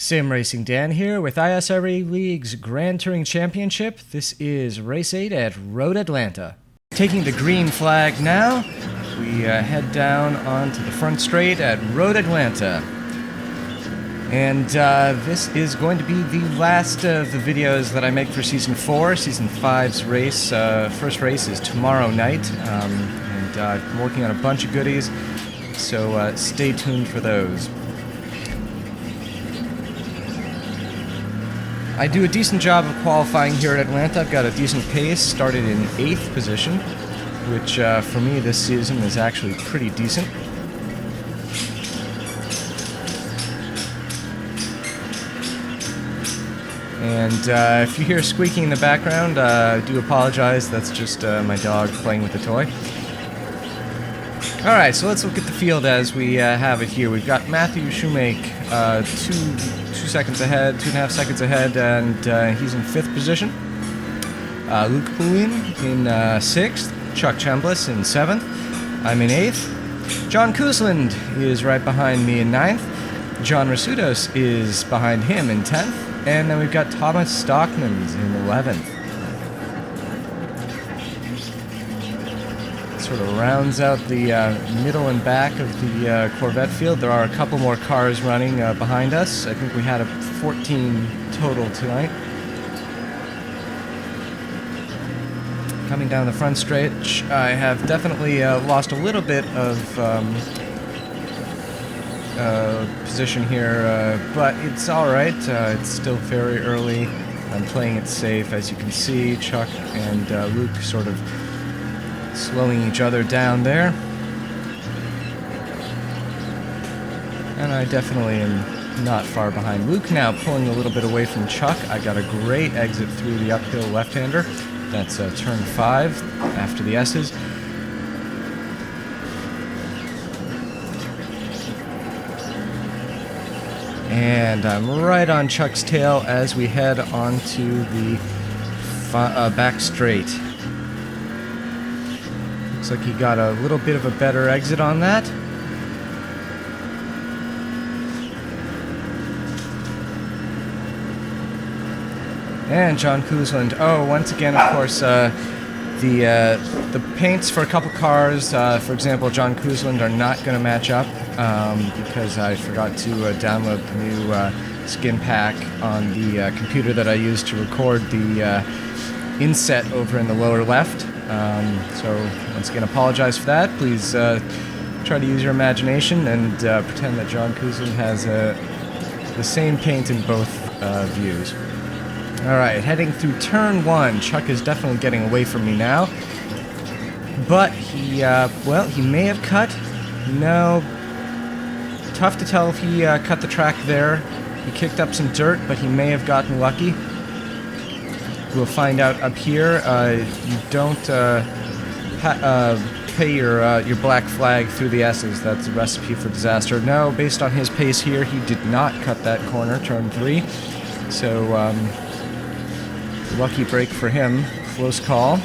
Sim Racing Dan here with ISRA League's Grand Touring Championship. This is Race 8 at Road Atlanta. Taking the green flag now, we head down onto the front straight at Road Atlanta. And this is going to be the last of the videos that I make for Season 4. Season 5's race, first race is tomorrow night. And I'm working on a bunch of goodies, so stay tuned for those. I do a decent job of qualifying here at Atlanta. I've got a decent pace, started in 8th position, which for me this season is actually pretty decent. And if you hear squeaking in the background, I do apologize. That's just my dog playing with a toy. Alright, so let's look at the field as we have it here. We've got Matthew Shoemake, 2 seconds ahead, 2.5 seconds ahead, and he's in 5th position. Luke Poulin in 6th, Chuck Chambliss in 7th, I'm in 8th. John Koosland is right behind me in 9th. John Rasudos is behind him in 10th. And then we've got Thomas Stockman in 11th. Sort of rounds out the middle and back of the Corvette field. There are a couple more cars running behind us. I think we had 14 total tonight. Coming down the front stretch, I have definitely lost a little bit of position here, but it's alright. It's still very early. I'm playing it safe, as you can see. Chuck and Luke sort of slowing each other down there. And I definitely am not far behind Luke now, pulling a little bit away from Chuck. I got a great exit through the uphill left-hander. That's turn 5 after the S's. And I'm right on Chuck's tail as we head onto the back straight. Looks like he got a little bit of a better exit on that. And John Koosland. Oh, once again, of course, the paints for a couple cars, for example, John Koosland, are not going to match up because I forgot to download the new skin pack on the computer that I use to record the inset over in the lower left. So once again, apologize for that. Please try to use your imagination and pretend that John Koosland has the same paint in both views. Alright, heading through turn 1. Chuck is definitely getting away from me now. But he, well, he may have cut. No. Tough to tell if he cut the track there. He kicked up some dirt, but he may have gotten lucky. We'll find out up here. You don't pay your black flag through the S's. That's a recipe for disaster. No, based on his pace here, he did not cut that corner, turn 3. So, lucky break for him. Close call.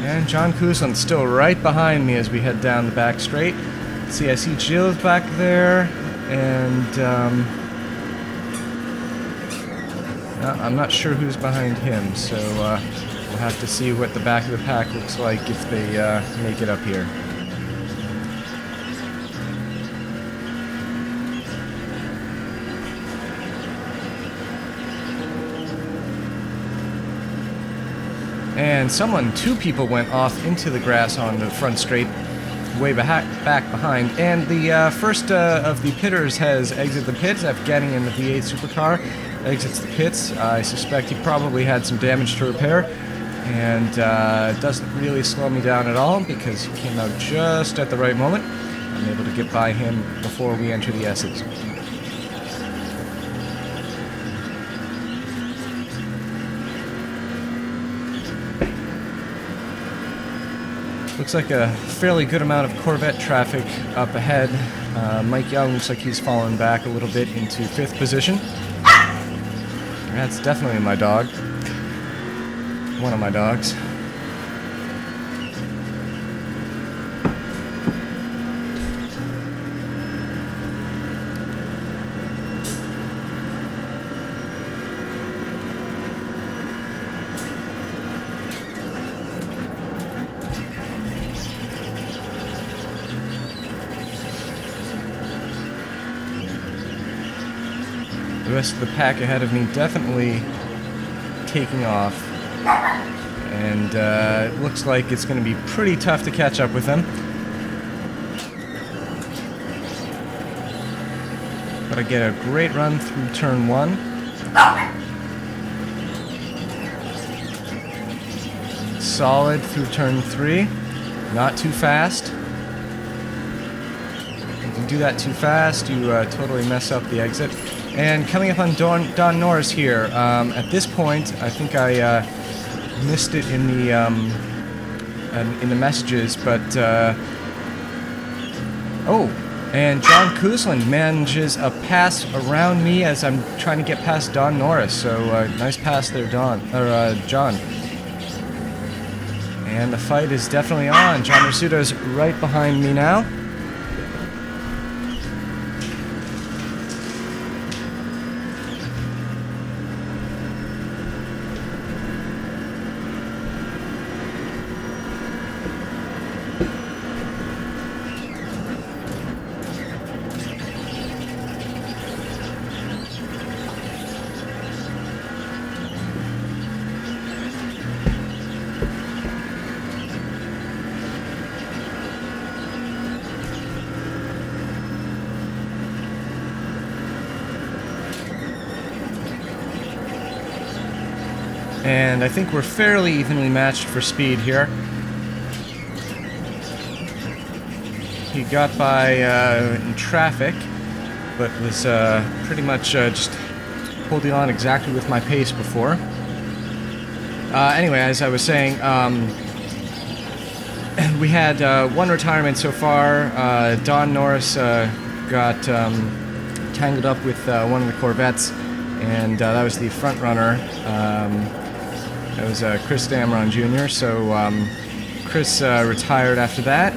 And John Koosland still right behind me as we head down the back straight. See, I see Jill's back there, and I'm not sure who's behind him, so we'll have to see what the back of the pack looks like if they make it up here. And two people went off into the grass on the front straight, way back behind. And the first of the pitters has exited the pits after getting in the V8 supercar. Exits the pits. I suspect he probably had some damage to repair. And it doesn't really slow me down at all because he came out just at the right moment. I'm able to get by him before we enter the S's. Looks like a fairly good amount of Corvette traffic up ahead. Mike Young looks like he's fallen back a little bit into 5th position. That's definitely my dog. one of my dogs. The rest of the pack ahead of me definitely taking off, and it looks like it's going to be pretty tough to catch up with them. But I get a great run through turn 1. Solid through turn 3. Not too fast. If you do that too fast, you totally mess up the exit. And coming up on Don Norris here. At this point, I think I missed it in the messages, but oh, and John Kuzlin manages a pass around me as I'm trying to get past Don Norris. So nice pass there, John. And the fight is definitely on. John Rizzuto's right behind me now. And I think we're fairly evenly matched for speed here. He got by in traffic, but was pretty much just holding on exactly with my pace before. Anyway, as I was saying, we had one retirement so far. Don Norris got tangled up with one of the Corvettes, and that was the front runner. That was Chris Dameron Jr. So Chris retired after that,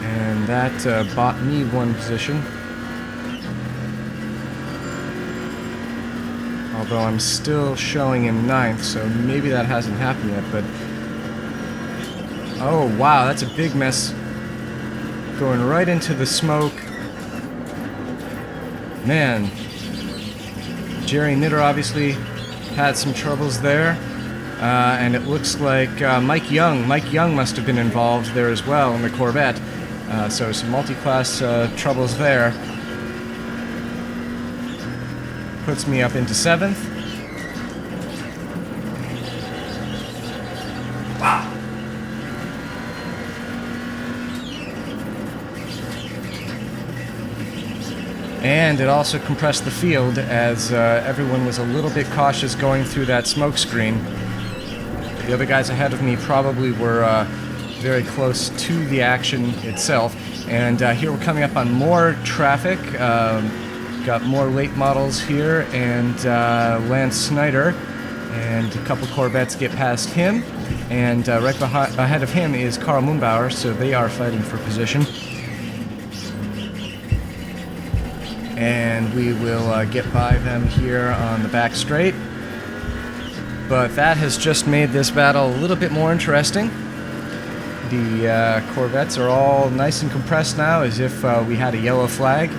and that bought me one position. Although I'm still showing him 9th, so maybe that hasn't happened yet. But oh wow, that's a big mess, going right into the smoke. Man, Jerry Knitter obviously had some troubles there, and it looks like Mike Young must have been involved there as well in the Corvette, so some multi-class troubles there. Puts me up into 7th. And it also compressed the field as everyone was a little bit cautious going through that smoke screen. The other guys ahead of me probably were very close to the action itself. And here we're coming up on more traffic. Got more late models here, and Lance Snyder and a couple Corvettes get past him. And right ahead of him is Carl Moonbauer, so they are fighting for position. And we will get by them here on the back straight. But that has just made this battle a little bit more interesting. The Corvettes are all nice and compressed now, as if we had a yellow flag.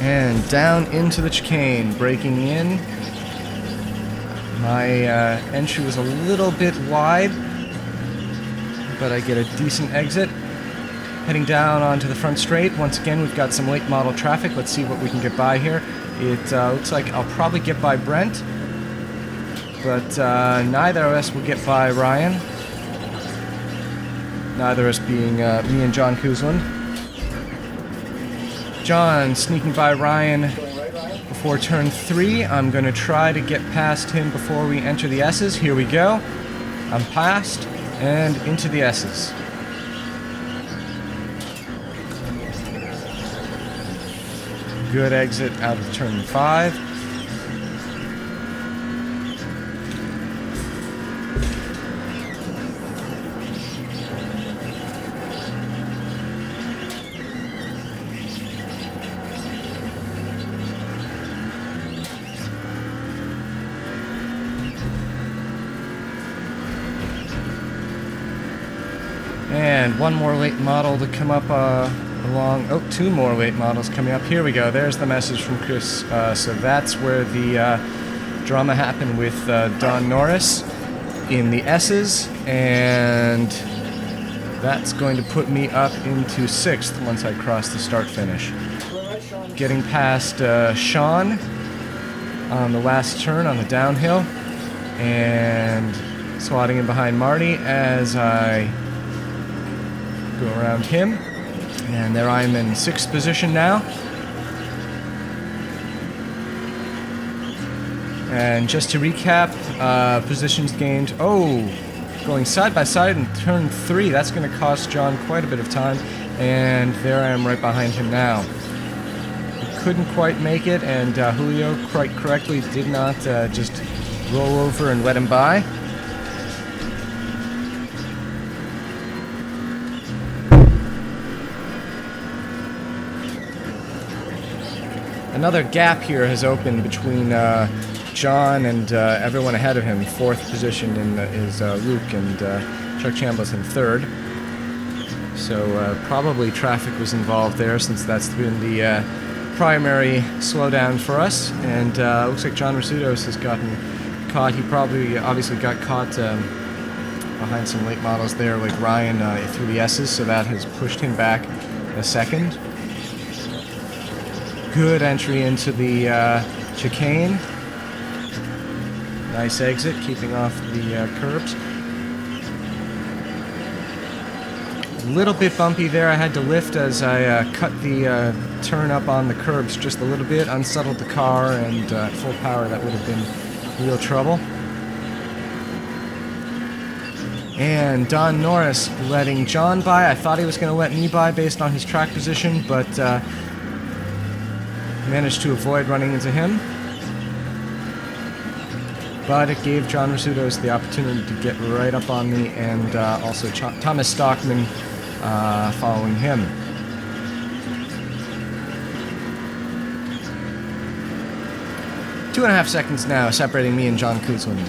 And down into the chicane, braking in. My entry was a little bit wide, but I get a decent exit. Heading down onto the front straight. Once again, we've got some late model traffic. Let's see what we can get by here. It looks like I'll probably get by Brent, but neither of us will get by Ryan. Neither of us being me and John Kuzlin. John sneaking by Ryan before turn 3. I'm going to try to get past him before we enter the S's. Here we go. I'm past and into the S's. Good exit out of turn 5. And one more late model to come up along. Oh, two more late models coming up. Here we go. There's the message from Chris. So that's where the drama happened with Don Norris in the S's. And that's going to put me up into 6th once I cross the start-finish. Getting past Sean on the last turn on the downhill. And swatting in behind Marty as I go around him, and there I'm in 6th position now. And just to recap, positions gained, going side by side in turn 3, that's going to cost John quite a bit of time, and there I am right behind him now. Couldn't quite make it, and Julio quite correctly did not just roll over and let him by. Another gap here has opened between John and everyone ahead of him. 4th position is Luke, and Chuck Chambliss in 3rd. So probably traffic was involved there, since that's been the primary slowdown for us. And looks like John Rizzutos has gotten caught. He probably obviously got caught behind some late models there, like Ryan through the S's, so that has pushed him back a second. Good entry into the chicane. Nice exit, keeping off the curbs. A little bit bumpy there. I had to lift as I cut the turn up on the curbs just a little bit, unsettled the car, and at full power that would have been real trouble. And Don Norris letting John by. I thought he was going to let me by based on his track position, but managed to avoid running into him. But it gave John Rizzutos the opportunity to get right up on me, and also Thomas Stockman following him. Two and a half seconds now separating me and John Koosland.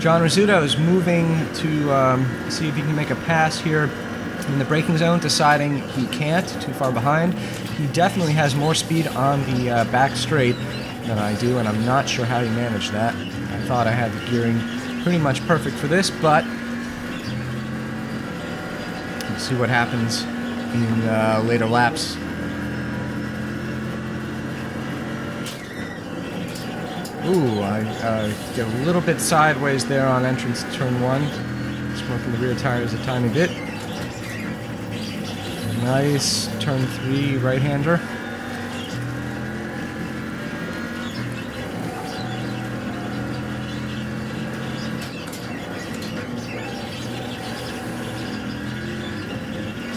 John Rizzuto is moving to see if he can make a pass here in the braking zone, deciding he can't, too far behind. He definitely has more speed on the back straight than I do, and I'm not sure how he managed that. I thought I had the gearing pretty much perfect for this, but we'll see what happens in later laps. Ooh, I get a little bit sideways there on entrance to turn 1. Smoking the rear tires a tiny bit. Nice turn 3 right-hander.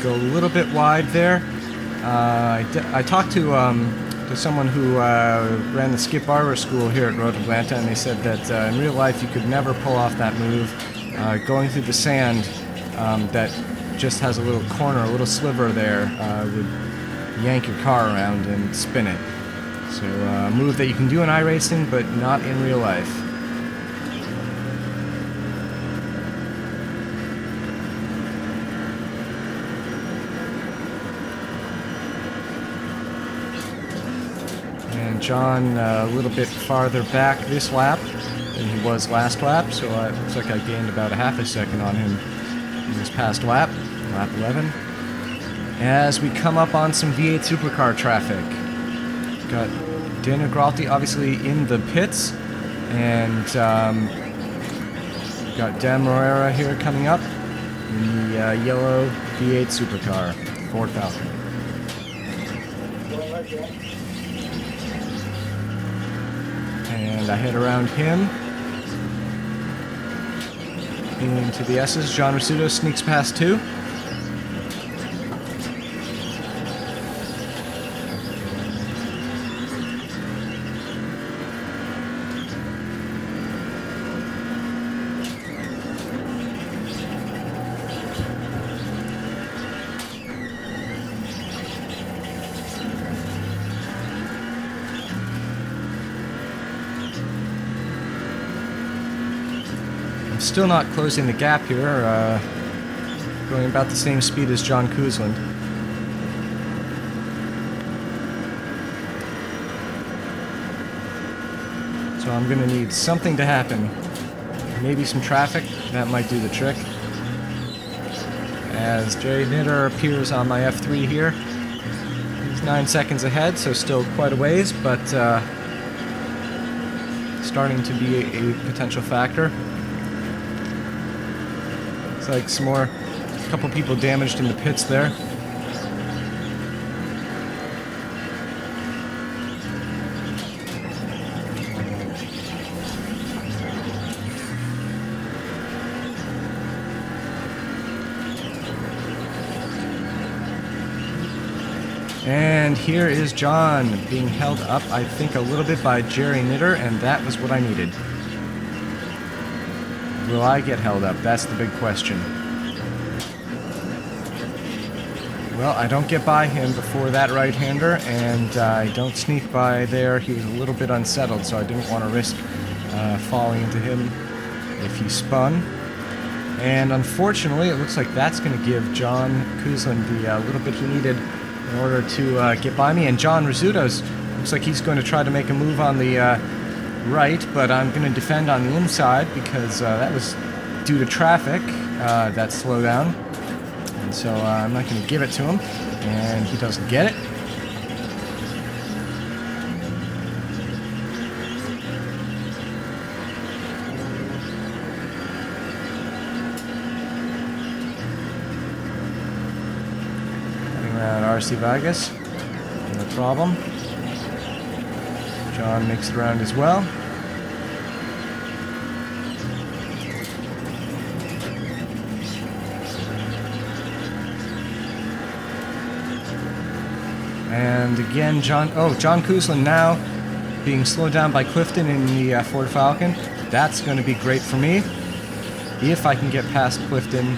Go a little bit wide there. I talked to someone who ran the Skip Barber School here at Road Atlanta, and they said that in real life you could never pull off that move. Going through the sand that just has a little corner, a little sliver there, would yank your car around and spin it. So a move that you can do in iRacing, but not in real life. And John a little bit farther back this lap than he was last lap, so it looks like I gained about a half a second on him in this past lap, lap 11. As we come up on some V8 supercar traffic, got Daniel Gralti obviously in the pits, and got Dan Morera here coming up. in the yellow V8 supercar, Ford Falcon. And I head around him into the S's. John Rizzuto sneaks past too. Still not closing the gap here, going about the same speed as John Kuzland. So I'm going to need something to happen. Maybe some traffic, that might do the trick. As Jerry Knitter appears on my F3 here. He's 9 seconds ahead, so still quite a ways, but starting to be a potential factor. Looks like a couple people damaged in the pits there. And here is John being held up, I think, a little bit by Jerry Knitter, and that was what I needed. Will I get held up? That's the big question. Well, I don't get by him before that right-hander, and I don't sneak by there. He was a little bit unsettled, so I didn't want to risk falling into him if he spun. And unfortunately, it looks like that's going to give John Kuzland the little bit he needed in order to get by me. And John Rizzuto's looks like he's going to try to make a move on the right, but I'm going to defend on the inside because that was due to traffic, that slowdown. And so I'm not going to give it to him, and he doesn't get it. Heading around RC Vegas, no problem. John makes it around as well. And again, John Kuzland now being slowed down by Clifton in the Ford Falcon. That's going to be great for me if I can get past Clifton,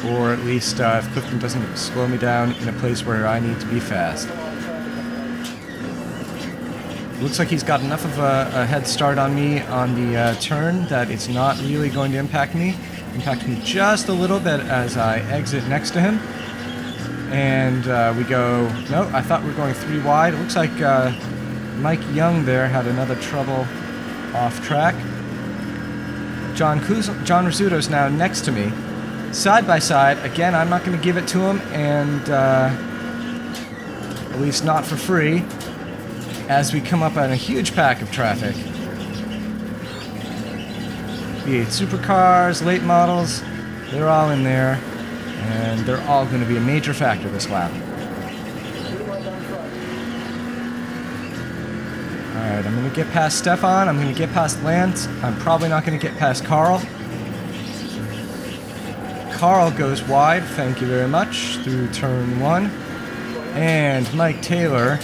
or at least if Clifton doesn't slow me down in a place where I need to be fast. Looks like he's got enough of a head start on me on the turn that it's not really going to impact me. Impact me just a little bit as I exit next to him. And we go... No, I thought we were going 3 wide. It looks like Mike Young there had another trouble off track. John Rizzuto's now next to me. Side by side. Again, I'm not going to give it to him, and at least not for free, as we come up on a huge pack of traffic. V8 supercars, late models, they're all in there, and they're all going to be a major factor this lap. Alright, I'm going to get past Stefan, I'm going to get past Lance, I'm probably not going to get past Carl. Carl goes wide, thank you very much, through turn 1. And Mike Taylor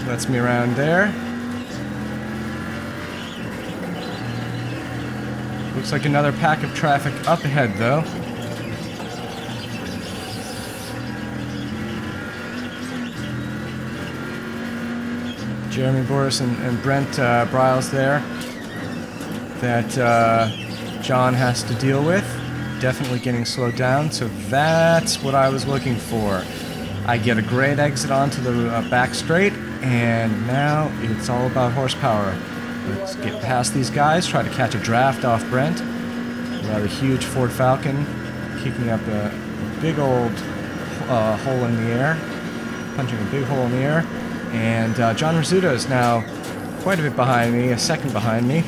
lets me around there. Looks like another pack of traffic up ahead, though. Jeremy Boris and Brent Briles there that John has to deal with. Definitely getting slowed down, so that's what I was looking for. I get a great exit onto the back straight, and now it's all about horsepower. Let's get past these guys, try to catch a draft off Brent. Rather huge Ford Falcon, kicking up a big old hole in the air, punching a big hole in the air. And John Rizzuto is now quite a bit behind me, a second behind me.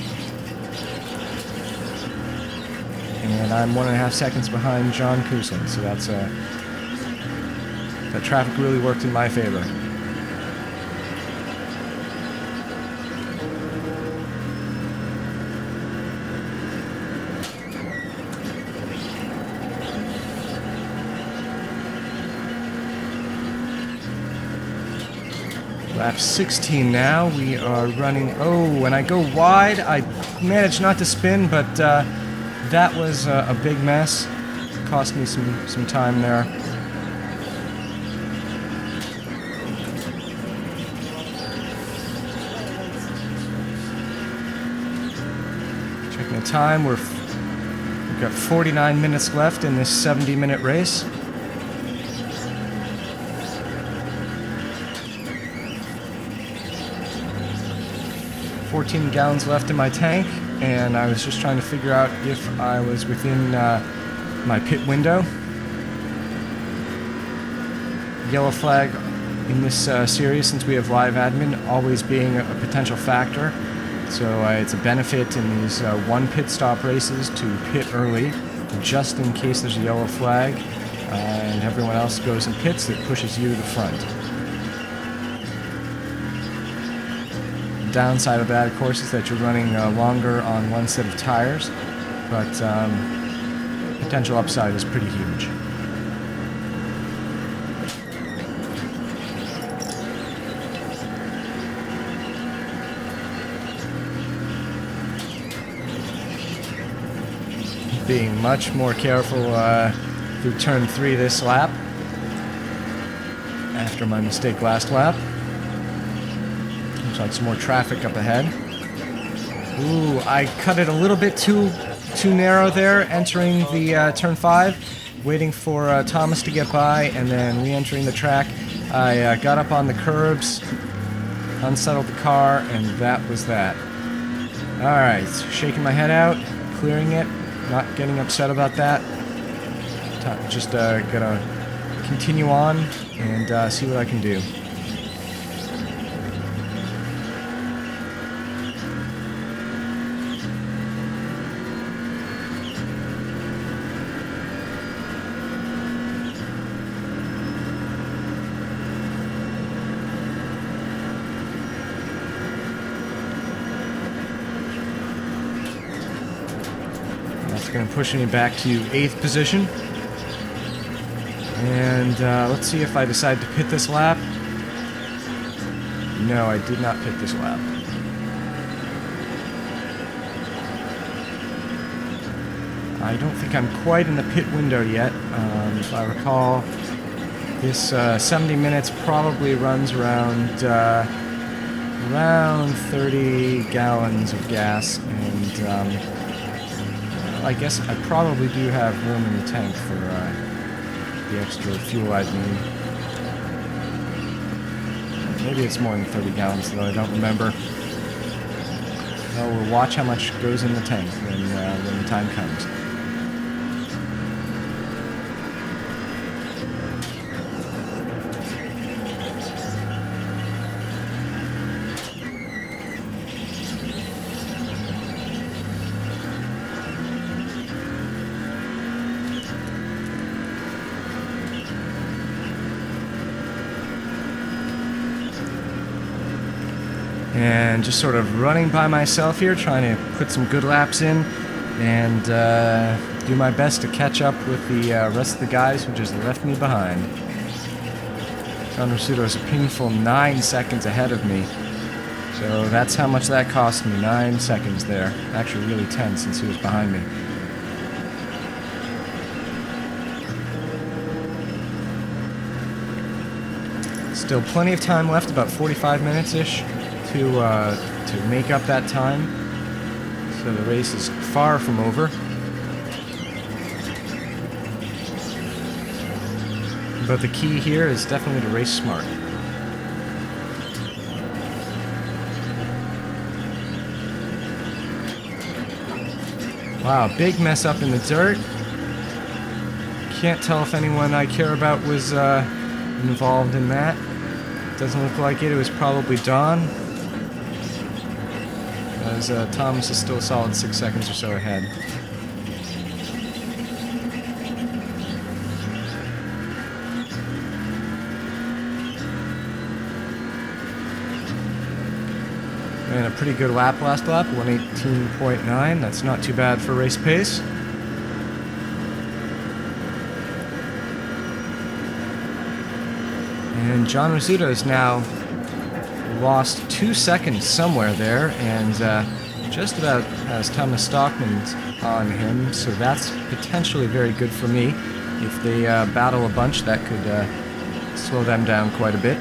and I'm 1.5 seconds behind John Kusland, so that's that traffic really worked in my favor. Lap 16 now. We are running. Oh, when I go wide, I managed not to spin, but that was a big mess. Cost me some time there. Checking the time. We've got 49 minutes left in this 70-minute race. 14 gallons left in my tank, and I was just trying to figure out if I was within my pit window. Yellow flag in this series, since we have live admin, always being a potential factor. So it's a benefit in these one pit stop races to pit early, just in case there's a yellow flag, and everyone else goes in pits. That pushes you to the front. Downside of that, of course, is that you're running longer on one set of tires, but potential upside is pretty huge. Being much more careful through turn 3 this lap, after my mistake last lap. Looks like some more traffic up ahead. Ooh, I cut it a little bit too narrow there, entering the turn 5, waiting for Thomas to get by, and then re-entering the track. I got up on the curbs, unsettled the car, and that was that. Alright, shaking my head out, clearing it, not getting upset about that. Just gonna continue on and see what I can do. Going to push me back to 8th position, and let's see if I decide to pit this lap. No, I did not pit this lap. I don't think I'm quite in the pit window yet. If I recall, this 70 minutes probably runs around 30 gallons of gas, and I guess I probably do have room in the tank for the extra fuel I'd need. Maybe it's more than 30 gallons, though I don't remember. Well, we'll watch how much goes in the tank when the time comes. And just sort of running by myself here, trying to put some good laps in and do my best to catch up with the rest of the guys who just left me behind. John Rizzuto is a painful 9 seconds ahead of me. So that's how much that cost me, 9 seconds there. Actually really 10 since he was behind me. Still plenty of time left, about 45 minutes-ish. To make up that time, so the race is far from over. But the key here is definitely to race smart. Wow, big mess up in the dirt. Can't tell if anyone I care about was involved in that. Doesn't look like it. It was probably Don. As Thomas is still a solid 6 seconds or so ahead. And a pretty good lap last lap, 118.9. That's not too bad for race pace. And John Rizzuto's now lost 2 seconds somewhere there, and just about has Thomas Stockman on him, so that's potentially very good for me. If they battle a bunch, that could slow them down quite a bit.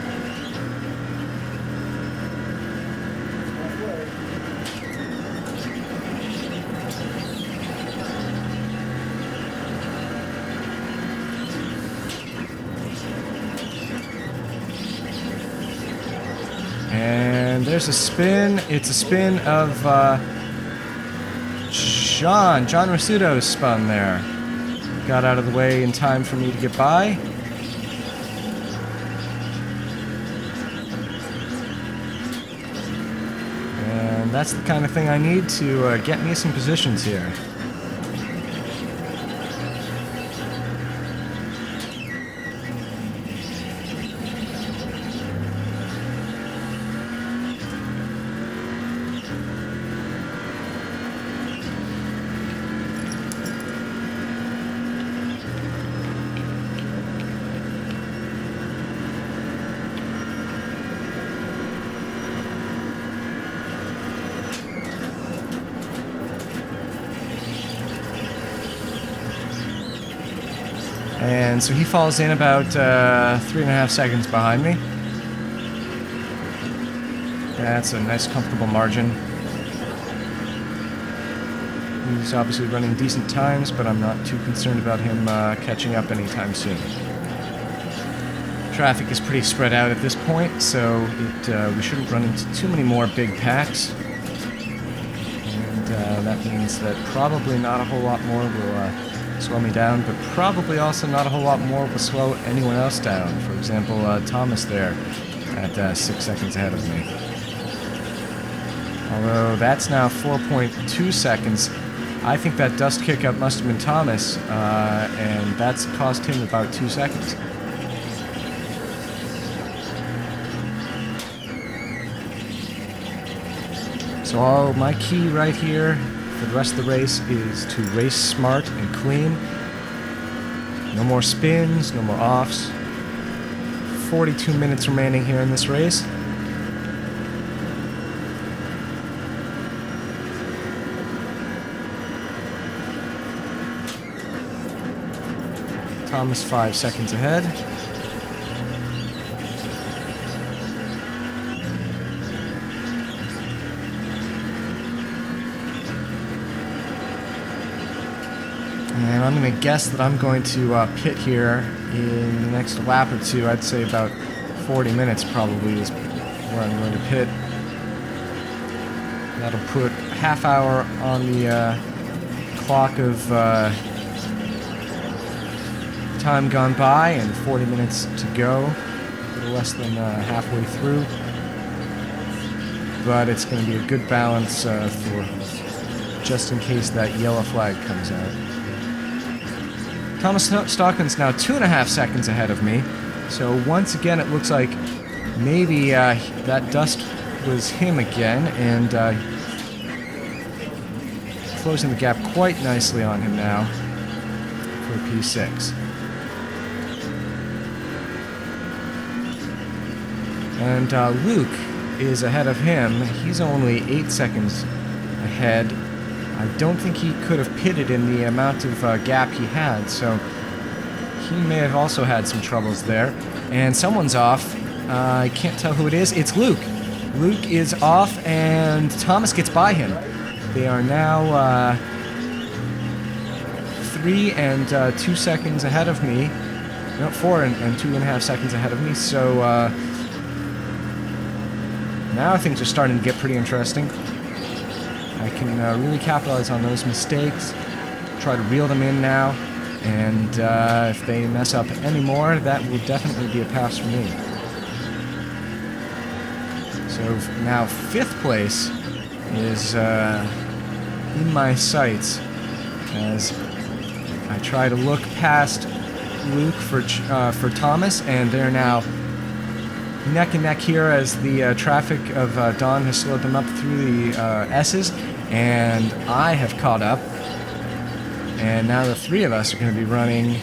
And there's a spin. It's a spin of John Rizzuto spun there. Got out of the way in time for me to get by. And that's the kind of thing I need to get me some positions here. And so he falls in about 3.5 seconds behind me. That's a nice, comfortable margin. He's obviously running decent times, but I'm not too concerned about him catching up anytime soon. Traffic is pretty spread out at this point, so we shouldn't run into too many more big packs. And that means that probably not a whole lot more will slow me down, but probably also not a whole lot more will slow anyone else down. For example, Thomas there at 6 seconds ahead of me. Although that's now 4.2 seconds. I think that dust kick-up must have been Thomas, and that's cost him about 2 seconds. So all my key right here for the rest of the race is to race smart and clean. No more spins, no more offs. 42 minutes remaining here in this race. Thomas 5 seconds ahead. And I'm going to guess that I'm going to pit here in the next lap or two. I'd say about 40 minutes probably is where I'm going to pit. That'll put a half hour on the clock of time gone by and 40 minutes to go. A little less than halfway through. But it's going to be a good balance for just in case that yellow flag comes out. Thomas Stockman's now 2.5 seconds ahead of me. So once again, it looks like maybe that dust was him again, and closing the gap quite nicely on him now for P6. And Luke is ahead of him. He's only 8 seconds ahead. I don't think he could have pitted in the amount of gap he had, so he may have also had some troubles there. And someone's off. I can't tell who it is. It's Luke. Luke is off, and Thomas gets by him. They are now 3 and 2 seconds ahead of me. No, 4 and 2.5 seconds ahead of me, so now things are starting to get pretty interesting. I can really capitalize on those mistakes, try to reel them in now, and if they mess up any more, that will definitely be a pass for me. So now 5th place is in my sights as I try to look past Luke for Thomas, and they're now neck and neck here as the traffic of Dawn has slowed them up through the S's, and I have caught up. And now the three of us are going to be running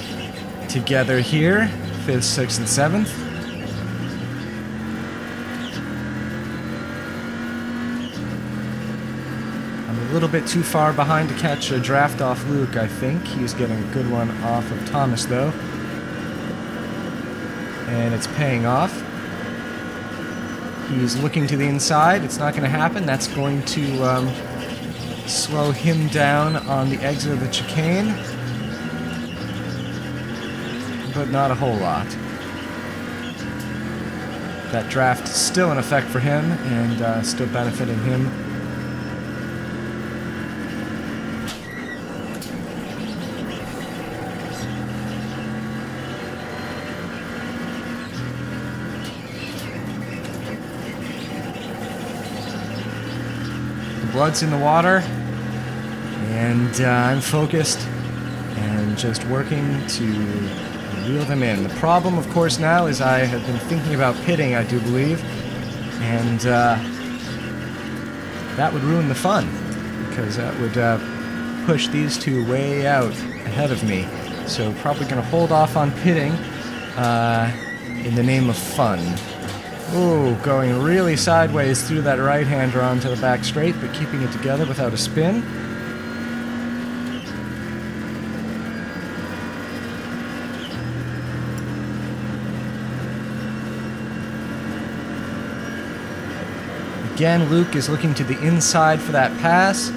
together here, 5th, 6th, and 7th. I'm a little bit too far behind to catch a draft off Luke, I think. He's getting a good one off of Thomas, though. And it's paying off. He's looking to the inside. It's not going to happen. That's going to slow him down on the exit of the chicane, but not a whole lot. That draft is still in effect for him and still benefiting him. The blood's in the water. And I'm focused and just working to reel them in. The problem, of course, now is I have been thinking about pitting, I do believe, and that would ruin the fun, because that would push these two way out ahead of me. So probably going to hold off on pitting in the name of fun. Ooh, going really sideways through that right-hander onto the back straight, but keeping it together without a spin. Again, Luke is looking to the inside for that pass.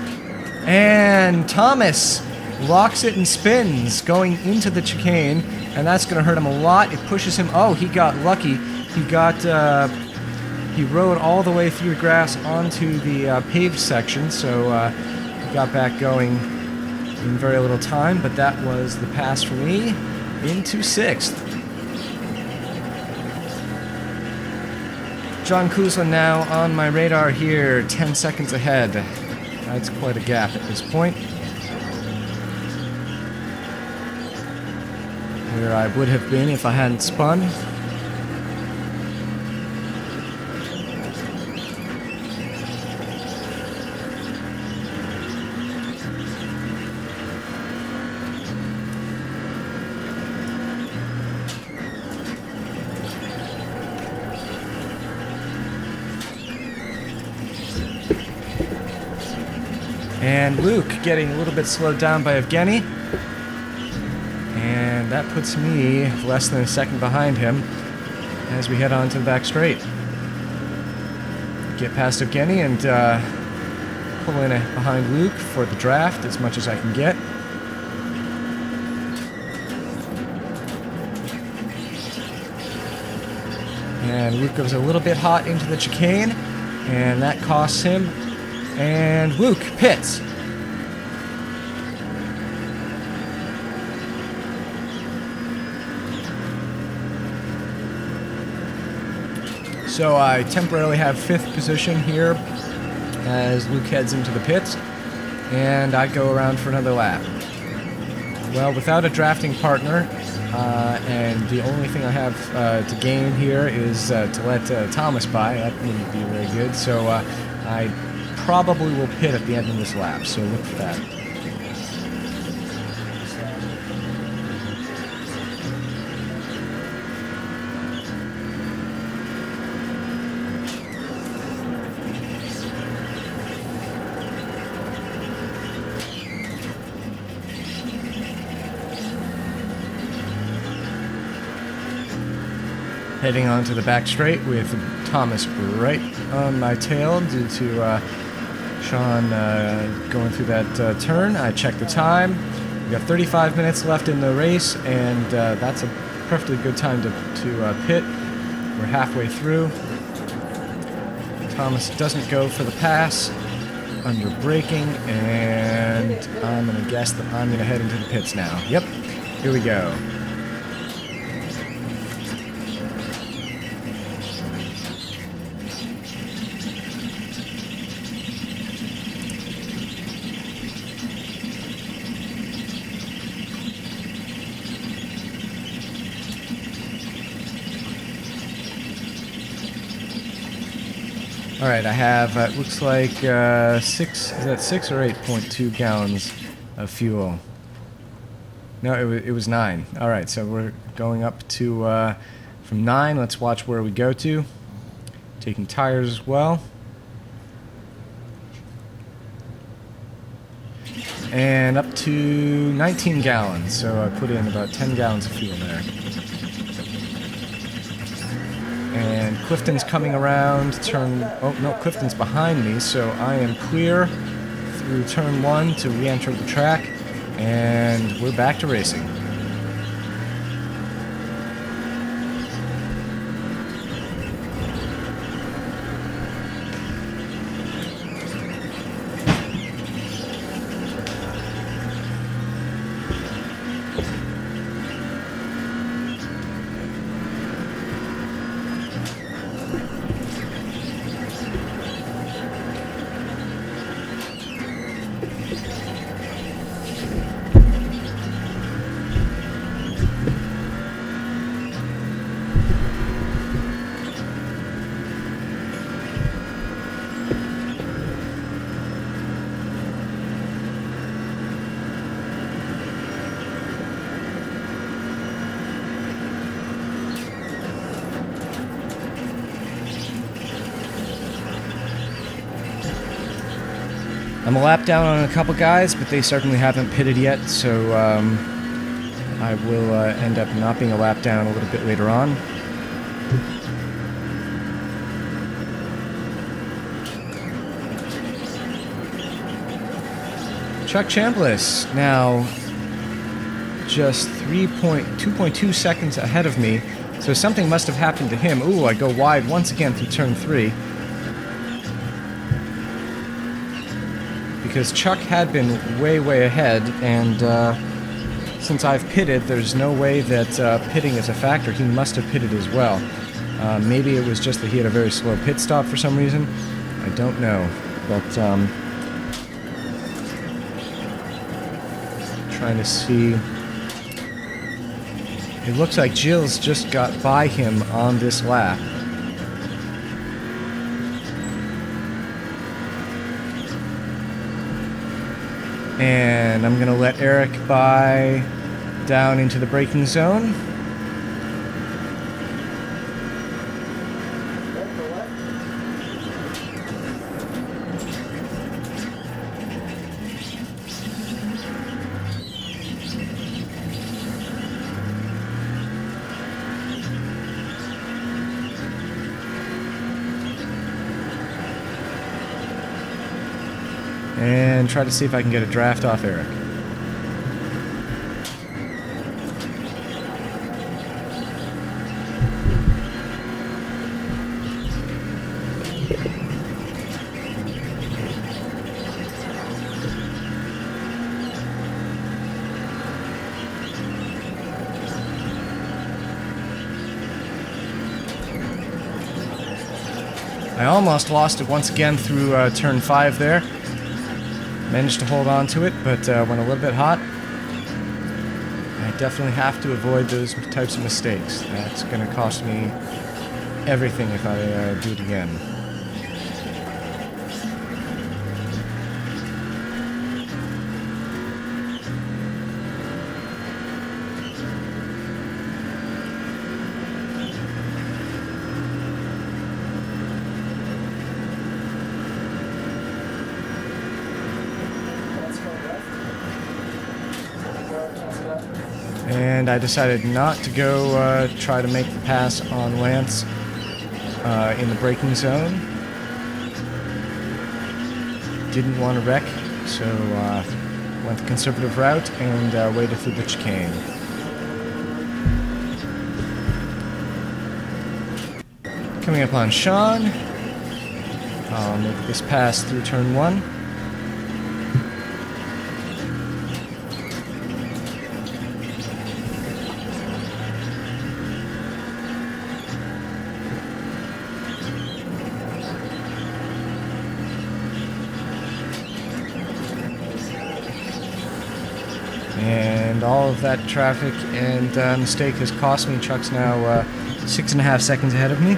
And Thomas locks it and spins going into the chicane, and that's going to hurt him a lot. It pushes him. Oh, he got lucky. He rode all the way through the grass onto the paved section, so he got back going in very little time, but that was the pass for me into 6th. John Kuzlin now on my radar here, 10 seconds ahead. That's quite a gap at this point. Where I would have been if I hadn't spun. And Luke getting a little bit slowed down by Evgeny. And that puts me less than a second behind him as we head on to the back straight. Get past Evgeny and pull in behind Luke for the draft as much as I can get. And Luke goes a little bit hot into the chicane, and that costs him. And Luke pits. So I temporarily have 5th position here as Luke heads into the pits, and I go around for another lap. Well, without a drafting partner, and the only thing I have to gain here is to let Thomas by. That wouldn't be very good, so I probably will pit at the end of this lap, so look for that. Heading onto the back straight with Thomas right on my tail due to Sean going through that turn. I checked the time. We got 35 minutes left in the race, and that's a perfectly good time to pit. We're halfway through. Thomas doesn't go for the pass under braking, and I'm going to guess that I'm going to head into the pits now. Yep, here we go. Alright, I have, it looks like 6, is that 6 or 8.2 gallons of fuel? No, it was 9. Alright, so we're going up to, from 9, let's watch where we go to. Taking tires as well. And up to 19 gallons, so I put in about 10 gallons of fuel there. And Clifton's coming around, oh no, Clifton's behind me, so I am clear through turn 1 to re-enter the track, and we're back to racing. I'm a lap down on a couple guys, but they certainly haven't pitted yet, so I will end up not being a lap down a little bit later on. Chuck Chambliss now just 2.2 seconds ahead of me, so something must have happened to him. Ooh, I go wide once again through turn 3. Because Chuck had been way, way ahead, and since I've pitted, there's no way that pitting is a factor. He must have pitted as well. Maybe it was just that he had a very slow pit stop for some reason. I don't know. But trying to see. It looks like Gilles just got by him on this lap. And I'm going to let Eric by down into the braking zone. And try to see if I can get a draft off Eric. I almost lost it once again through turn 5 there. Managed to hold on to it, but went a little bit hot. I definitely have to avoid those types of mistakes. That's going to cost me everything if I do it again. And I decided not to go try to make the pass on Lance in the braking zone. Didn't want to wreck, so went the conservative route and waited through the chicane. Coming up on Sean. I'll make this pass through turn 1. And all of that traffic and mistake has cost me. Chuck's now 6.5 seconds ahead of me.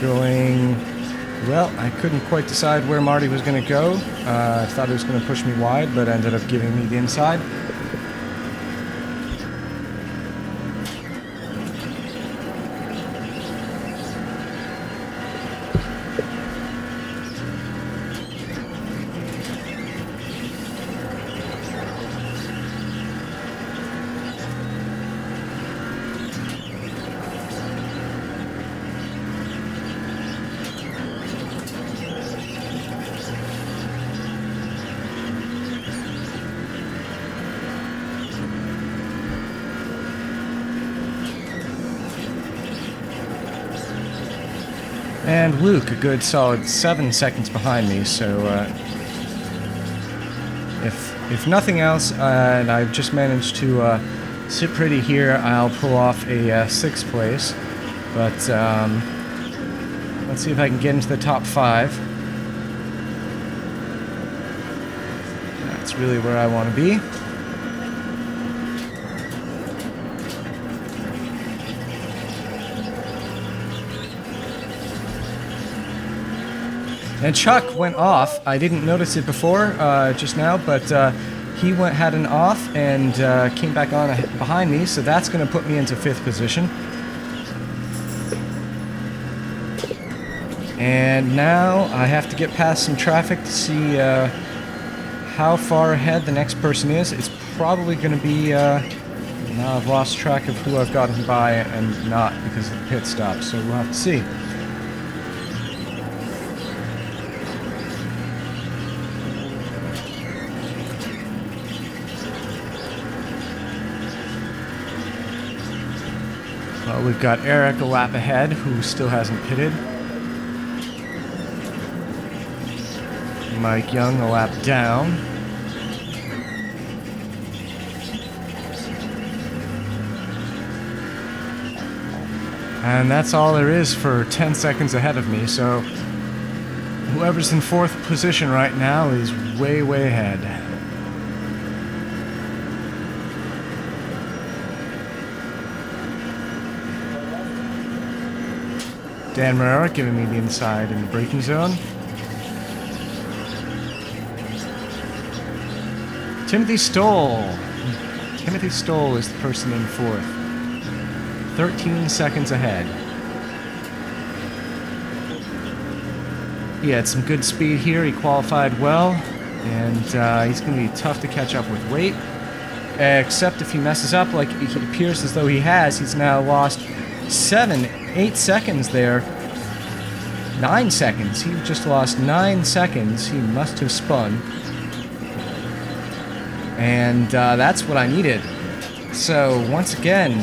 going... Well, I couldn't quite decide where Marty was going to go. I thought he was going to push me wide, but ended up giving me the inside. And Luke, a good solid 7 seconds behind me, so if nothing else, and I've just managed to sit pretty here, I'll pull off a 6th place. But let's see if I can get into the top 5. That's really where I want to be. And Chuck went off. I didn't notice it before, just now, but he had an off and came back on behind me, so that's going to put me into 5th position. And now I have to get past some traffic to see how far ahead the next person is. It's probably going to be... now I've lost track of who I've gotten by and not because of the pit stop, so we'll have to see. Well, we've got Eric a lap ahead, who still hasn't pitted. Mike Young a lap down. And that's all there is for 10 seconds ahead of me, so whoever's in 4th position right now is way, way ahead. Dan Marrera giving me the inside in the braking zone. Timothy Stoll. Timothy Stoll is the person in 4th. 13 seconds ahead. He had some good speed here. He qualified well. And he's going to be tough to catch up with weight. Except if he messes up like it appears as though he has. He's now lost 8 seconds there. 9 seconds. He just lost 9 seconds. He must have spun. And that's what I needed. So once again,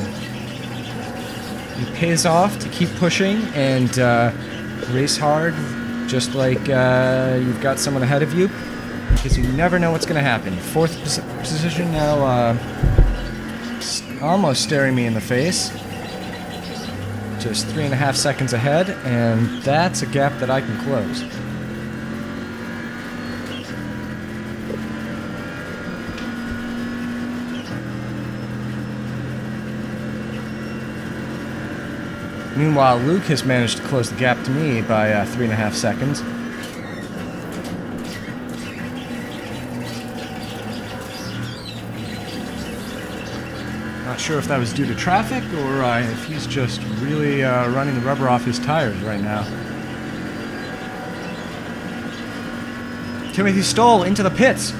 it pays off to keep pushing and race hard, just like you've got someone ahead of you, because you never know what's going to happen. 4th position now, almost staring me in the face. Just 3.5 seconds ahead, and that's a gap that I can close. Meanwhile, Luke has managed to close the gap to me by 3.5 seconds. Not sure if that was due to traffic or if he's just really running the rubber off his tires right now. Timothy Stoll into the pits.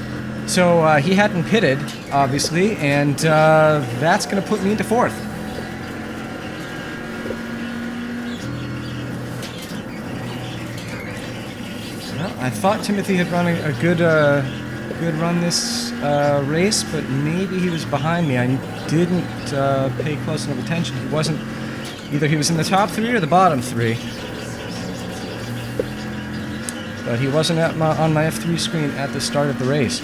So he hadn't pitted, obviously, and that's going to put me into 4th. Well, I thought Timothy had run a good run this race, but maybe he was behind me. I didn't pay close enough attention. He wasn't... Either he was in the top 3 or the bottom 3. But he wasn't on my F3 screen at the start of the race.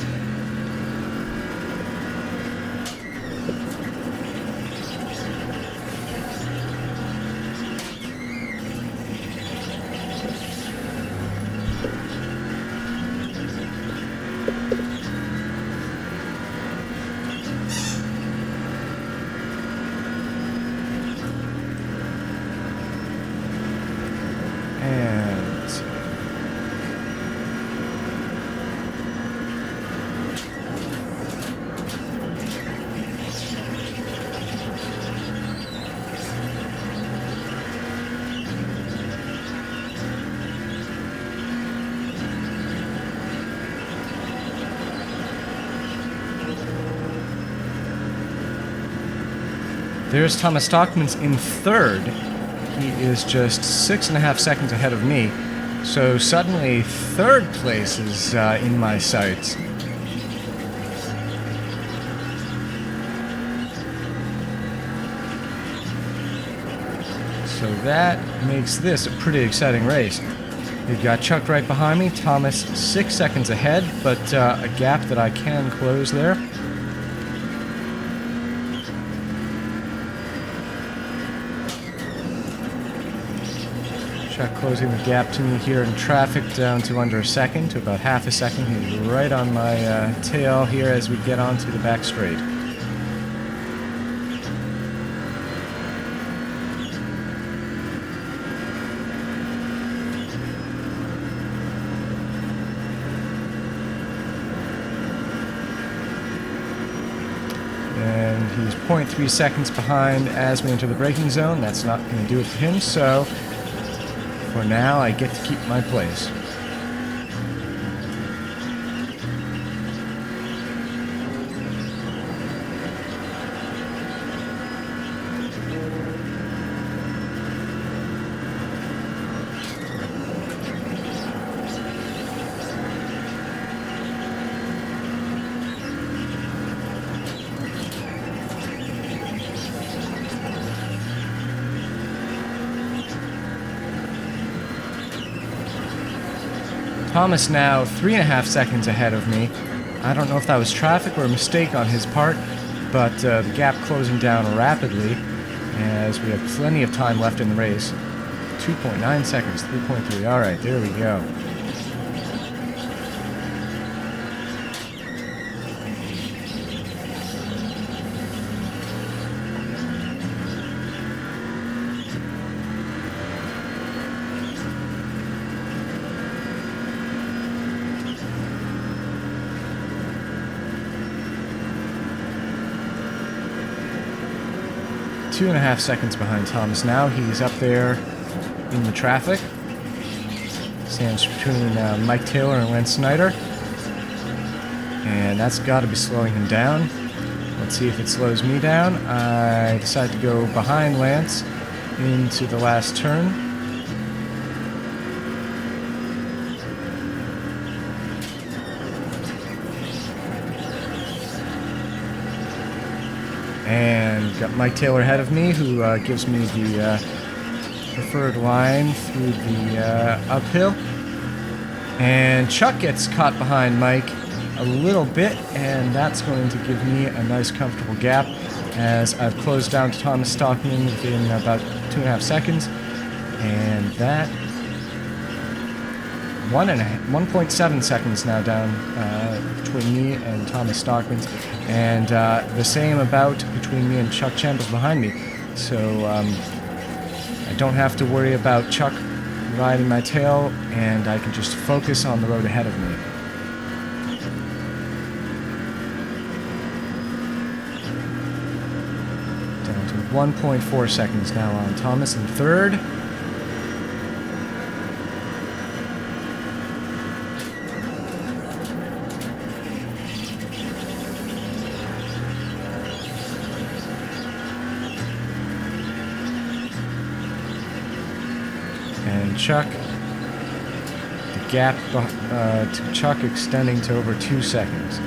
There's Thomas Stockman's in third. He is just 6.5 seconds ahead of me. So suddenly, third place is in my sights. So that makes this a pretty exciting race. We've got Chuck right behind me, Thomas 6 seconds ahead, but a gap that I can close there. Chuck closing the gap to me here in traffic down to under a second, to about half a second. He's right on my tail here as we get onto the back straight. And he's 0.3 seconds behind as we enter the braking zone. That's not going to do it for him, so for now I get to keep my place. Thomas now 3.5 seconds ahead of me. I don't know if that was traffic or a mistake on his part, but the gap closing down rapidly as we have plenty of time left in the race. 2.9 seconds, 3.3. All right, there we go. Two and a half seconds behind Thomas now. He's up there in the traffic. Stands between Mike Taylor and Lance Snyder. And that's got to be slowing him down. Let's see if it slows me down. I decide to go behind Lance into the last turn. And got Mike Taylor ahead of me, who gives me the preferred line through the uphill. And Chuck gets caught behind Mike a little bit, and that's going to give me a nice comfortable gap as I've closed down to Thomas Stockman within about 2.5 seconds. And that 1.7 seconds now down between me and Thomas Stockman, and the same about between me and Chuck Chambliss behind me. So I don't have to worry about Chuck riding my tail, and I can just focus on the road ahead of me. Down to 1.4 seconds now on Thomas in third. And Chuck, the gap to Chuck extending to over 2 seconds.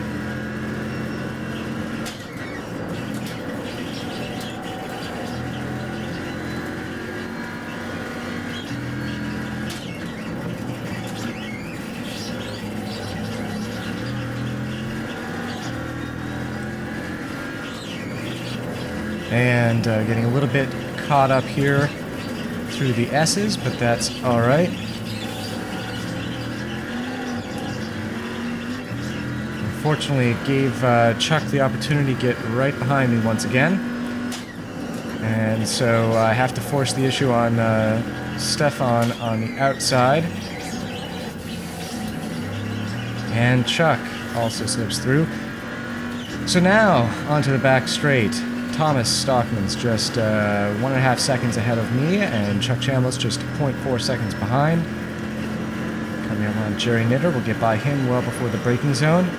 And getting a little bit caught up here through the S's, but that's all right. Unfortunately, it gave Chuck the opportunity to get right behind me once again. And so I have to force the issue on Stefan on the outside. And Chuck also slips through. So now, onto the back straight. Thomas Stockman's just 1.5 seconds ahead of me, and Chuck Chambliss just 0.4 seconds behind. Coming up on Jerry Knitter, we'll get by him well before the braking zone.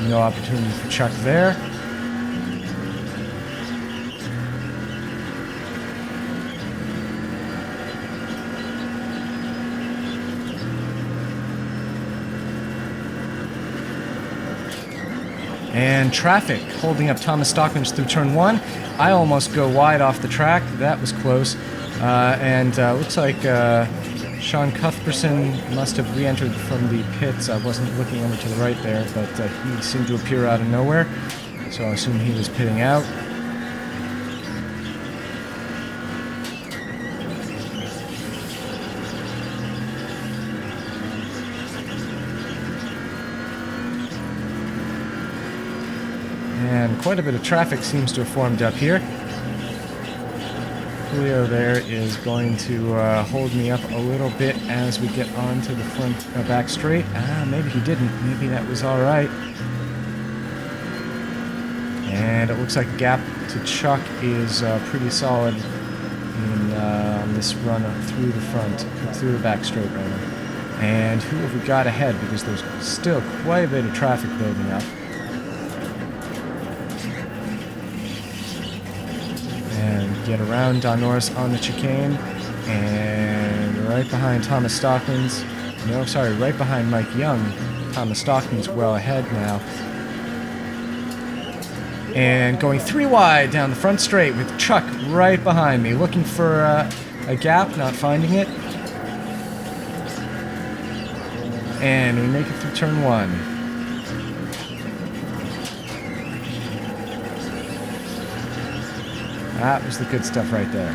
No opportunity for Chuck there. And traffic holding up Thomas Stockman's through turn 1. I almost go wide off the track. That was close. Looks like Sean Cuthbertson must have re-entered from the pits. I wasn't looking over to the right there, but he seemed to appear out of nowhere. So I assume he was pitting out. And quite a bit of traffic seems to have formed up here. Julio there is going to hold me up a little bit as we get onto the back straight. Maybe he didn't. Maybe that was all right. And it looks like the gap to Chuck is pretty solid in this run up through the front, through the back straight rather. And who have we got ahead? Because there's still quite a bit of traffic building up. And get around Don Norris on the chicane, and right behind Thomas Stockman's, no, sorry, right behind Mike Young. Thomas Stockman's well ahead now. And going 3 wide down the front straight with Chuck right behind me, looking for a gap, not finding it. And we make it through turn 1. That was the good stuff right there.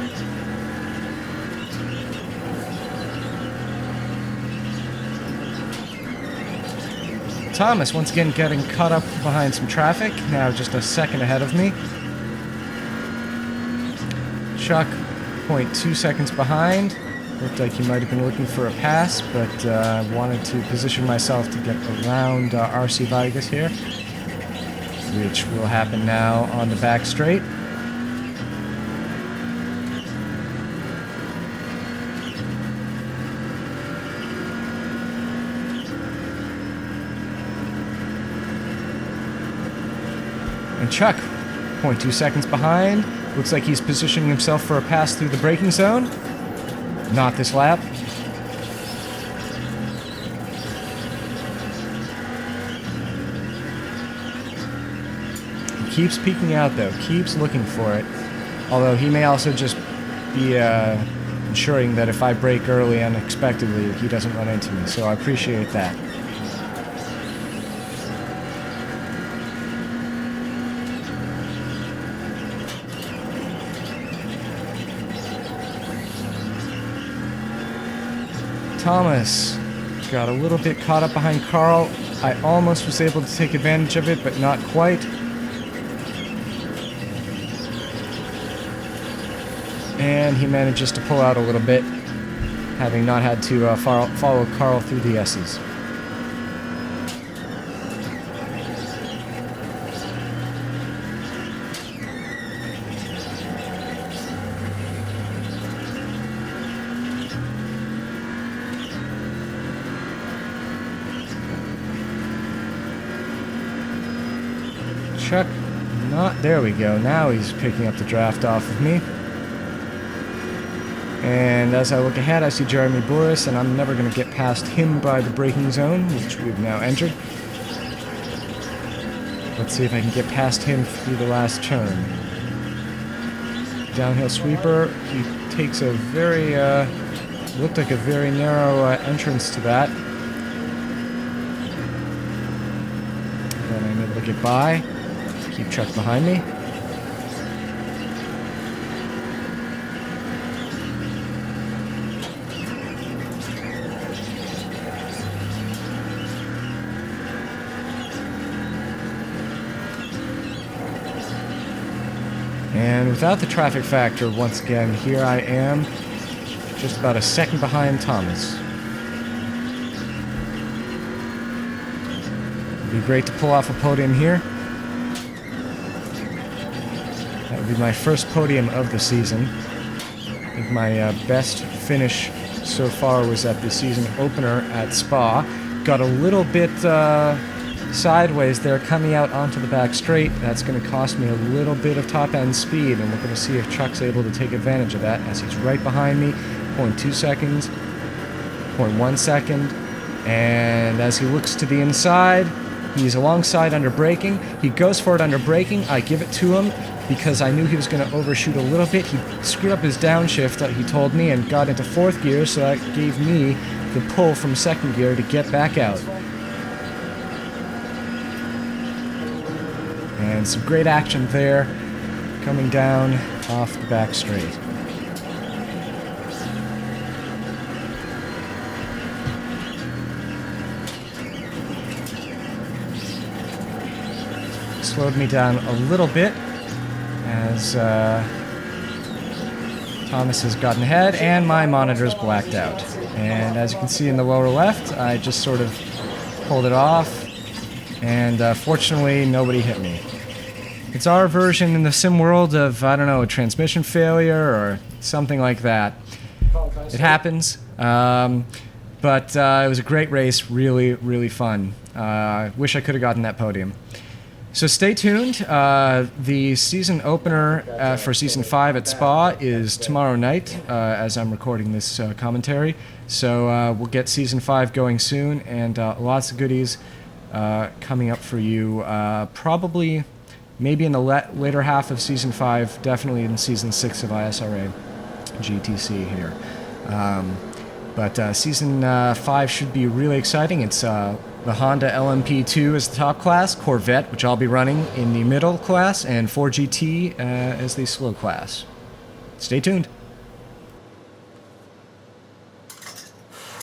Thomas once again getting caught up behind some traffic, now just a second ahead of me. Chuck, 0.2 seconds behind. Looked like he might have been looking for a pass, but wanted to position myself to get around RC Vargas here, which will happen now on the back straight. And Chuck, 0.2 seconds behind. Looks like he's positioning himself for a pass through the braking zone. Not this lap. He keeps peeking out though, keeps looking for it. Although he may also just be ensuring that if I brake early unexpectedly, he doesn't run into me. So I appreciate that. Thomas got a little bit caught up behind Carl. I almost was able to take advantage of it, but not quite. And he manages to pull out a little bit, having not had to follow Carl through the S's. Chuck, there we go. Now he's picking up the draft off of me. And as I look ahead, I see Jeremy Boris, and I'm never going to get past him by the braking zone, which we've now entered. Let's see if I can get past him through the last turn. Downhill sweeper. He takes a very, looked like a very narrow entrance to that. Then I'm able to get by. Keep Chuck behind me. And without the traffic factor, once again, here I am, just about a second behind Thomas. It'd be great to pull off a podium here. That would be my first podium of the season. I think my best finish so far was at the season opener at Spa. Got a little bit sideways there coming out onto the back straight. That's going to cost me a little bit of top end speed, and we're going to see if Chuck's able to take advantage of that as he's right behind me. 0.2 seconds, 0.1 second, and as he looks to the inside, he's alongside under braking. He goes for it under braking. I give it to him because I knew he was going to overshoot a little bit. He screwed up his downshift, he told me, and got into 4th gear, so that gave me the pull from 2nd gear to get back out. And some great action there, coming down off the back straight. Slowed me down a little bit as Thomas has gotten ahead and my monitor's blacked out. And as you can see in the lower left, I just sort of pulled it off, and fortunately nobody hit me. It's our version in the sim world of, I don't know, a transmission failure or something like that. It happens, but it was a great race, really, really fun. Wish I could have gotten that podium. So stay tuned. The season opener for Season 5 at Spa is tomorrow night, as I'm recording this commentary. So we'll get Season 5 going soon, and lots of goodies coming up for you, probably maybe in the later half of Season 5, definitely in Season 6 of ISRA GTC here. But Season 5 should be really exciting. It's the Honda LMP2 is the top class, Corvette, which I'll be running, in the middle class, and 4GT as the slow class. Stay tuned.